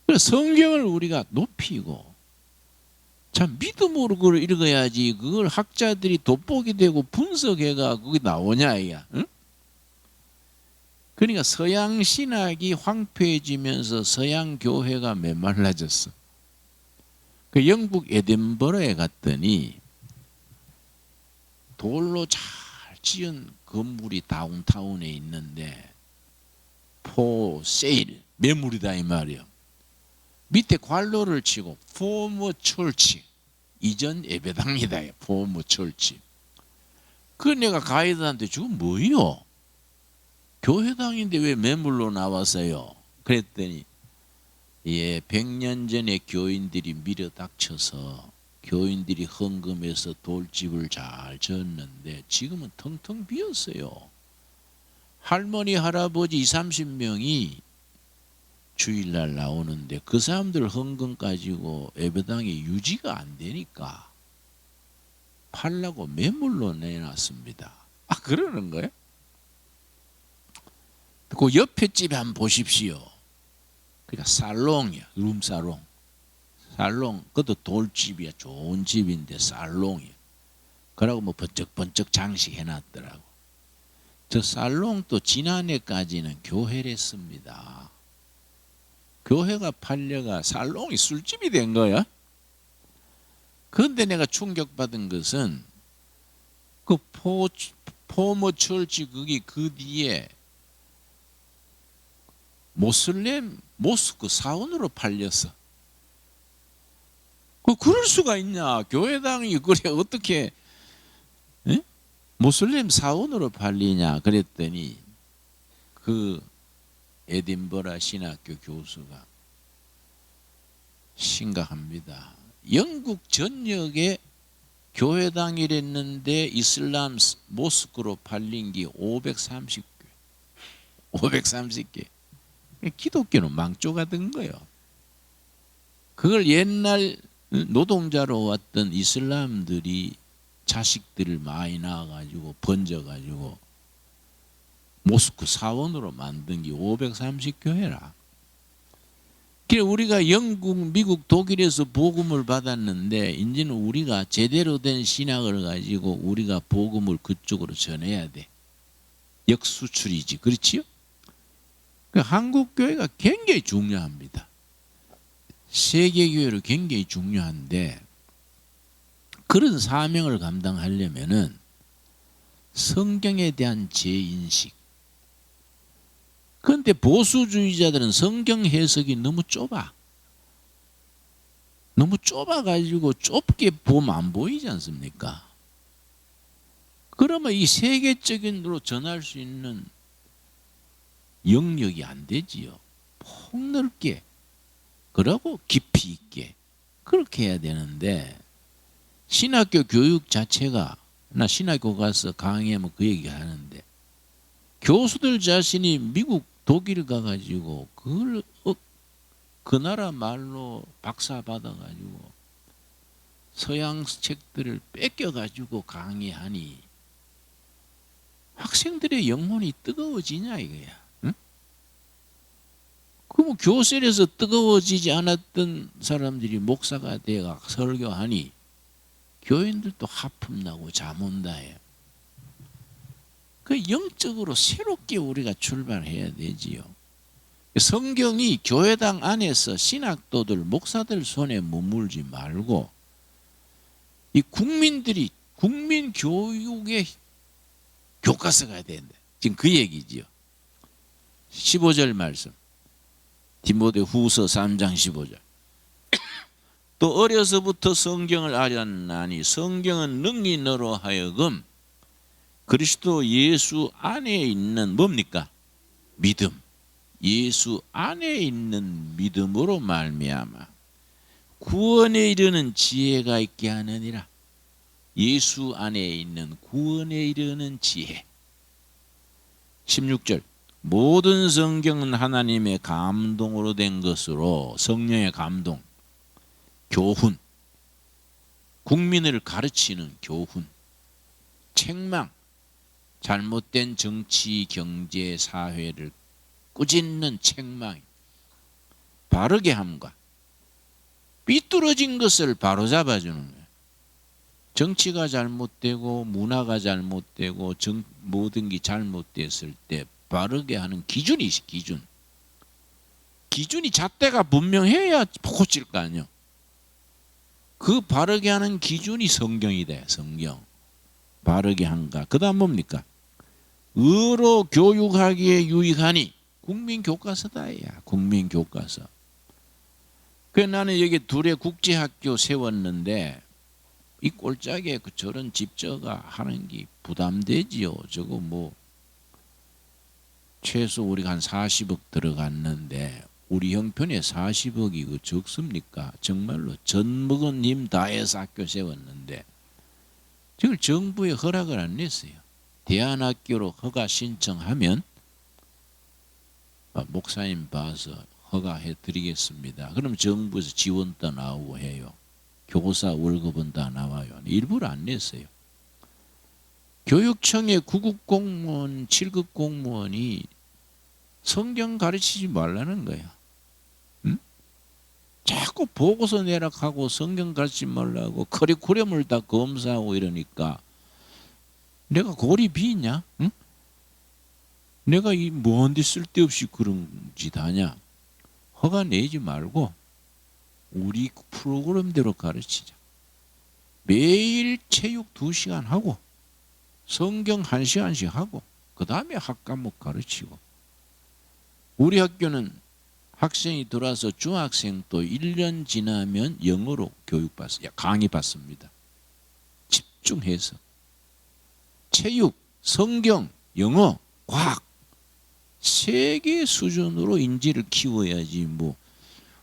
S1: 그래서 성경을 우리가 높이고 참 믿음으로 그걸 읽어야지 그걸 학자들이 돋보기 되고 분석해가 그게 나오냐 이야. 응? 그러니까 서양 신학이 황폐해지면서 서양 교회가 메말라졌어. 그 영국 에든버러에 갔더니 돌로 잘 지은 건물이 다운타운에 있는데 포 세일 매물이다 이 말이야. 밑에 관로를 치고 포머 철치 이전 예배당이다. 포머 철치. 그 내가 가이드한테 지금 뭐요? 교회당인데 왜 매물로 나왔어요? 그랬더니 예, 100년 전에 교인들이 밀어 닥쳐서 교인들이 헌금해서 돌집을 잘 지었는데 지금은 텅텅 비었어요. 할머니 할아버지 20, 30명이 주일날 나오는데 그 사람들 헌금 가지고 예배당이 유지가 안 되니까 팔라고 매물로 내놨습니다. 아, 그러는 거예요? 그 옆에 집에 한번 보십시오. 그러니까 살롱이야. 룸살롱. 살롱. 그것도 돌집이야. 좋은 집인데 살롱이야. 그러고 뭐 번쩍번쩍 장식해놨더라고. 저 살롱도 지난해까지는 교회랬습니다. 교회가 팔려가 살롱이 술집이 된 거야. 그런데 내가 충격받은 것은 그 포머 철치 거기 그 뒤에 모슬렘 모스크 사원으로 팔렸어. 그럴 수가 있냐? 교회당이 그래 어떻게 에? 모슬렘 사원으로 팔리냐? 그랬더니 그 에딘버러 신학교 교수가 심각합니다. 영국 전역에 교회당이랬는데 이슬람 모스크로 팔린 게 530개. 530개. 기독교는 망조가 된 거예요. 그걸 옛날 노동자로 왔던 이슬람들이 자식들을 많이 낳아가지고 번져가지고 모스크 사원으로 만든 게 530교회라. 그래 우리가 영국, 미국, 독일에서 복음을 받았는데 이제는 우리가 제대로 된 신학을 가지고 우리가 복음을 그쪽으로 전해야 돼. 역수출이지. 그렇지요? 한국 교회가 굉장히 중요합니다. 세계 교회로 굉장히 중요한데 그런 사명을 감당하려면은 성경에 대한 재인식. 그런데 보수주의자들은 성경 해석이 너무 좁아. 너무 좁아가지고 좁게 보면 안 보이지 않습니까? 그러면 이 세계적인으로 전할 수 있는 영역이 안 되지요. 폭넓게 그러고 깊이 있게 그렇게 해야 되는데 신학교 교육 자체가 나 신학교 가서 강의하면 그 얘기 하는데 교수들 자신이 미국 독일 가가지고 그걸 그 나라 말로 박사 받아가지고 서양 책들을 뺏겨가지고 강의하니 학생들의 영혼이 뜨거워지냐 이거야. 그럼 교실에서 뜨거워지지 않았던 사람들이 목사가 돼가 설교하니 교인들도 하품나고 잠 온다 해요. 그 영적으로 새롭게 우리가 출발해야 되지요. 성경이 교회당 안에서 신학도들, 목사들 손에 머물지 말고 이 국민들이 국민 교육의 교과서가 된다. 지금 그 얘기지요. 15절 말씀. 디모데 후서 3장 15절. 또 어려서부터 성경을 알았나니 성경은 능히 너로 하여금 그리스도 예수 안에 있는 뭡니까? 믿음. 예수 안에 있는 믿음으로 말미암아 구원에 이르는 지혜가 있게 하느니라. 예수 안에 있는 구원에 이르는 지혜. 16절. 모든 성경은 하나님의 감동으로 된 것으로 성령의 감동, 교훈, 국민을 가르치는 교훈, 책망, 잘못된 정치, 경제, 사회를 꾸짖는 책망, 바르게 함과 삐뚤어진 것을 바로잡아주는 거예요. 정치가 잘못되고 문화가 잘못되고 모든 게 잘못됐을 때 바르게 하는 기준이 있어. 기준이 잣대가 분명해야 고칠 거 아니에요. 그 바르게 하는 기준이 성경이다. 성경. 바르게 한가. 그 다음 뭡니까? 의로 교육하기에 유익하니 국민교과서다. 야, 국민교과서. 그 나는 여기 둘의 국제학교 세웠는데 이 꼴짝에 저런 집저가 하는 게 부담되지요. 저거 뭐 최소 우리가 한 40억 들어갔는데 우리 형편에 40억이 그 적습니까? 정말로 전 먹은 힘 다해서 학교 세웠는데 지금 정부에 허락을 안 냈어요. 대안학교로 허가 신청하면 목사님 봐서 허가해 드리겠습니다. 그럼 정부에서 지원도 나오고 해요. 교사 월급은 다 나와요. 일부러 안 냈어요. 교육청의 9급 공무원, 7급 공무원이 성경 가르치지 말라는 거야. 응? 자꾸 보고서 내락하고 성경 가르치지 말라고 커리큘럼을 다 검사하고 이러니까 내가 골이 비있냐? 응? 내가 이 뭔데 쓸데없이 그런 짓 하냐? 허가 내지 말고 우리 프로그램대로 가르치자. 매일 체육 2시간 하고 성경 1시간씩 하고 그 다음에 학과목 가르치고 우리 학교는 학생이 들어와서 중학생도 1년 지나면 영어로 강의 받습니다. 집중해서 체육, 성경, 영어, 과학 세계 수준으로 인지를 키워야지 뭐.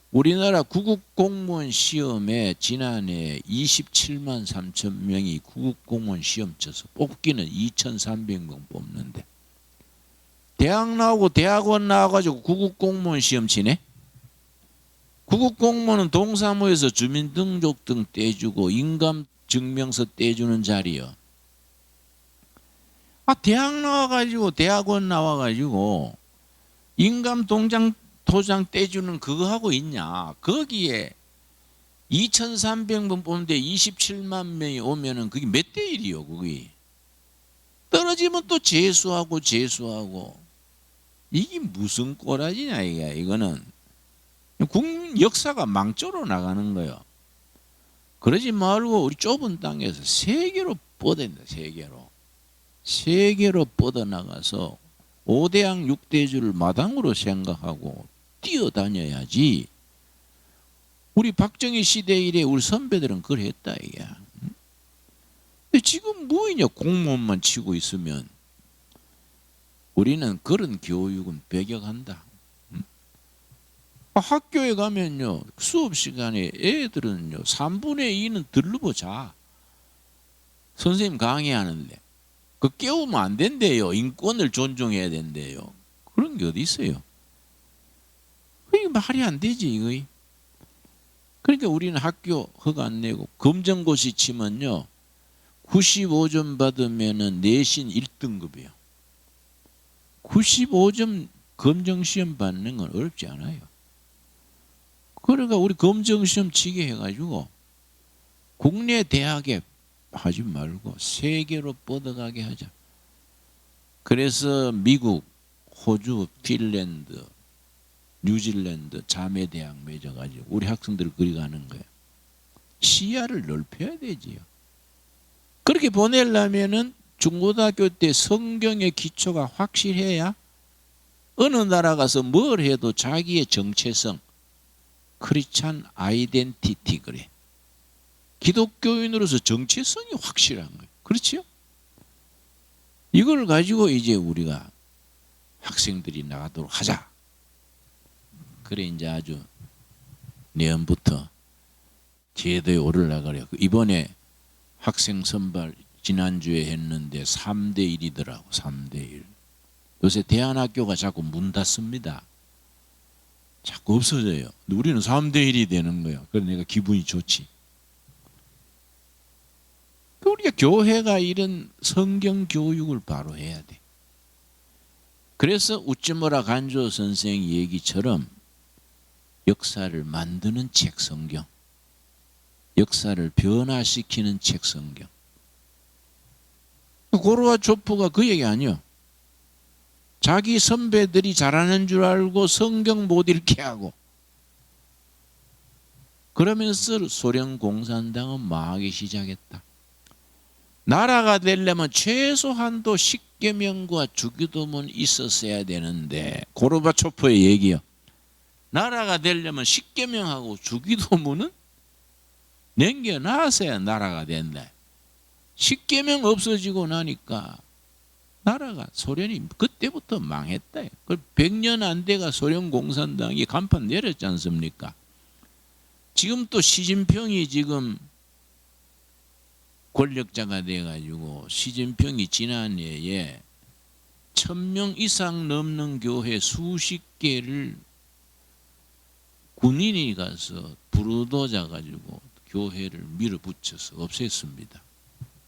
S1: 우리나라 9급 공무원 시험에 지난해 27만 3천 명이 9급 공무원 시험 쳐서 뽑기는 2,300명 뽑는데 대학 나오고 대학원 나와가지고 9급 공무원 시험 치네. 9급 공무원은 동사무에서 주민등록증 떼주고 인감증명서 떼주는 자리요. 대학 나와가지고 대학원 나와가지고 인감도장 떼주는 그거 하고 있냐. 거기에 2,300명 뽑는데 27만 명이 오면은 그게 몇 대 1이요 그게. 떨어지면 또 재수하고 이게 무슨 꼬라지냐 이게. 이거는 국민 역사가 망조로 나가는 거예요. 그러지 말고 우리 좁은 땅에서 세계로 뻗어낸다. 세계로 뻗어나가서 5대양 6대주를 마당으로 생각하고 뛰어다녀야지. 우리 박정희 시대 이래 우리 선배들은 그랬다 이게. 근데 지금 뭐이냐 공무원만 치고 있으면. 우리는 그런 교육은 배격한다. 학교에 가면요 수업 시간에 애들은요 3분의 2는 들르고 자. 선생님 강의하는데 그 깨우면 안 된대요. 인권을 존중해야 된대요. 그런 게 어디 있어요? 이게 말이 안 되지 이거. 그러니까 우리는 학교 허가 안 내고 검정고시 치면요 95점 받으면은 내신 1등급이에요. 95점 검정시험 받는 건 어렵지 않아요. 그러니까 우리 검정시험 치게 해가지고 국내 대학에 하지 말고 세계로 뻗어가게 하자. 그래서 미국, 호주, 핀란드, 뉴질랜드 자매대학 맺어가지고 우리 학생들을 그리 가는 거예요. 시야를 넓혀야 되지요. 그렇게 보내려면은 중고등학교 때 성경의 기초가 확실해야 어느 나라 가서 뭘 해도 자기의 정체성, 크리스찬 아이덴티티 그래. 기독교인으로서 정체성이 확실한 거예요. 그렇지요? 이걸 가지고 이제 우리가 학생들이 나가도록 하자. 그래 이제 아주 내년부터 제도에 오르려고 이번에 학생 선발 지난주에 했는데 3대 1이더라고. 3대 1. 요새 대안학교가 자꾸 문 닫습니다. 자꾸 없어져요. 우리는 3대 1이 되는 거예요. 그래서 내가 기분이 좋지. 우리가 교회가 이런 성경 교육을 바로 해야 돼. 그래서 우찌무라 간조 선생 얘기처럼 역사를 만드는 책 성경, 역사를 변화시키는 책 성경. 고르와 조프가 그 얘기 아니요. 자기 선배들이 잘하는 줄 알고 성경 못 읽게 하고 그러면서 소련 공산당은 망하기 시작했다. 나라가 되려면 최소한도 십계명과 주기도문 있었어야 되는데 고르바초프의 얘기요. 나라가 되려면 십계명하고 주기도문은 남겨놨어야 나라가 된다. 십계명 없어지고 나니까 나라가 소련이 그때부터 망했다. 100년 안 돼가 소련 공산당이 간판 내렸지 않습니까? 지금 또 시진핑이 지금 권력자가 돼가지고 시진핑이 지난해에 1000명 이상 넘는 교회 수십 개를 군인이 가서 부르도자 가지고 교회를 밀어붙여서 없앴습니다.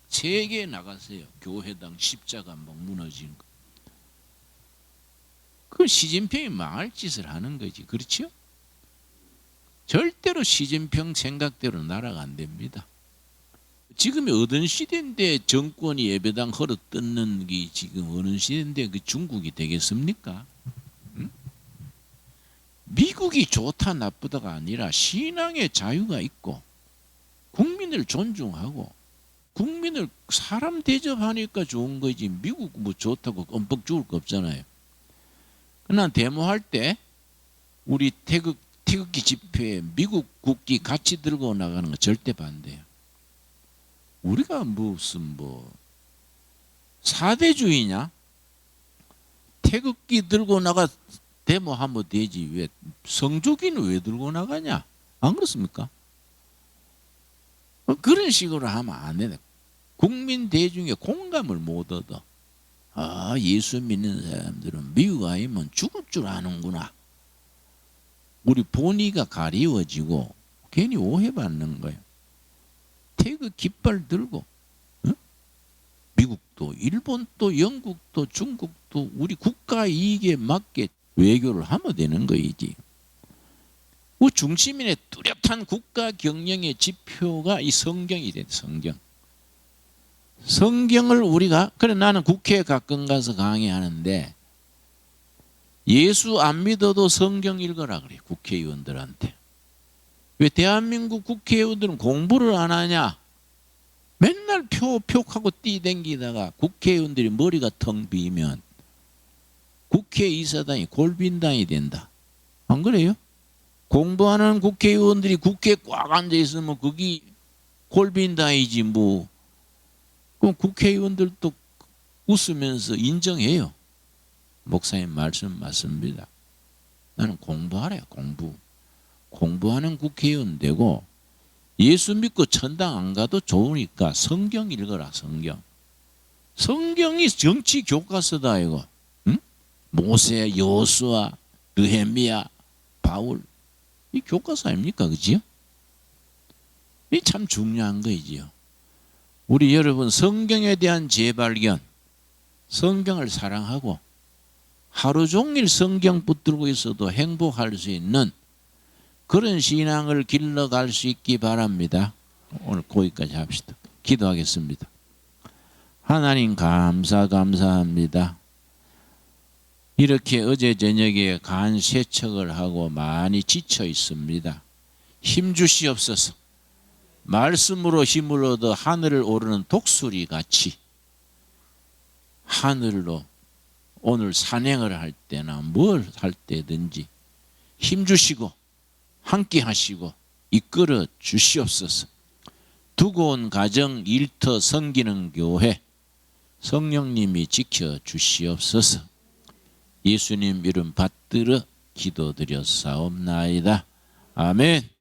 S1: 세계에 나가세요. 교회당 십자가 막 무너진 거. 그 시진핑이 망할 짓을 하는 거지. 그렇죠? 절대로 시진핑 생각대로 나라가 안 됩니다. 지금이 어떤 시대인데 정권이 예배당 헐어 뜯는 게 지금 어느 시대인데 그 중국이 되겠습니까? 응? 미국이 좋다 나쁘다가 아니라 신앙의 자유가 있고 국민을 존중하고 국민을 사람 대접하니까 좋은 거지. 미국 뭐 좋다고 껌뻑 죽을 거 없잖아요. 그러나 데모할 때 우리 태극기 집회에 미국 국기 같이 들고 나가는 거 절대 반대예요. 우리가 무슨 뭐 사대주의냐? 태극기 들고 나가 데모하면 되지. 왜 성조기는 왜 들고 나가냐? 안 그렇습니까? 그런 식으로 하면 안 돼. 국민 대중의 공감을 못 얻어. 아, 예수 믿는 사람들은 미국 아니면 죽을 줄 아는구나. 우리 본의가 가리워지고 괜히 오해받는 거예요. 태극 깃발 들고 미국도 일본도 영국도 중국도 우리 국가 이익에 맞게 외교를 하면 되는 거이지. 그 중시민의 뚜렷한 국가 경영의 지표가 이 성경이 돼. 성경을 우리가 그래 나는 국회에 가끔 가서 강의하는데 예수 안 믿어도 성경 읽어라 그래. 국회의원들한테. 왜 대한민국 국회의원들은 공부를 안 하냐? 맨날 표하고 뛰댕기다가 국회의원들이 머리가 텅 비면 국회의사당이 골빈당이 된다. 안 그래요? 공부하는 국회의원들이 국회에 꽉 앉아 있으면 거기 골빈당이지 뭐. 그럼 국회의원들도 웃으면서 인정해요. 목사님 말씀 맞습니다. 나는 공부하래요. 공부하는 국회의원 되고 예수 믿고 천당 안 가도 좋으니까 성경 읽어라. 성경이 정치 교과서다 이거. 응? 모세, 여호수아, 느헤미야, 바울 이 교과서 아닙니까? 그지요? 이 참 중요한 거이지요. 우리 여러분 성경에 대한 재발견, 성경을 사랑하고 하루 종일 성경 붙들고 있어도 행복할 수 있는 그런 신앙을 길러갈 수 있기 바랍니다. 오늘 거기까지 합시다. 기도하겠습니다. 하나님 감사합니다. 이렇게 어제 저녁에 간 세척을 하고 많이 지쳐 있습니다. 힘 주시옵소서. 말씀으로 힘을 얻어 하늘을 오르는 독수리 같이 하늘로 오늘 산행을 할 때나 뭘 할 때든지 힘 주시고 함께 하시고 이끌어 주시옵소서. 두고 온 가정 일터 섬기는 교회 성령님이 지켜 주시옵소서. 예수님 이름 받들어 기도드렸사옵나이다. 아멘.